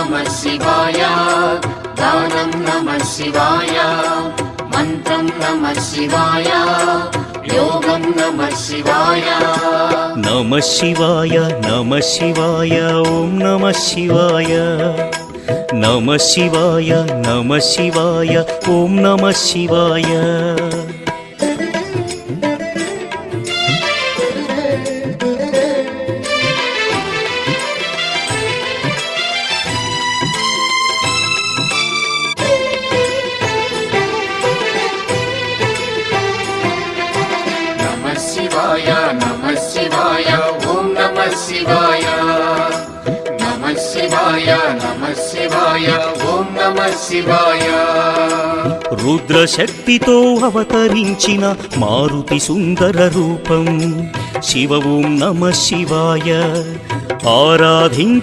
नमः शिवाय गानं नमः शिवाय मन्त्रं नमः शिवाय योगं नमः शिवाय नमः शिवाय नमः शिवाय ॐ नमः शिवाय नमः शिवाय नमः शिवाय ॐ नमः शिवाय नमः शिवाय ॐ नमः शिवाय नमः शिवाय ॐ नमः शिवाय रुद्रशक्तितो अवतरिंचिन मारुति सुंदर रूपं शिव ॐ नमः शिवाय आराधिंच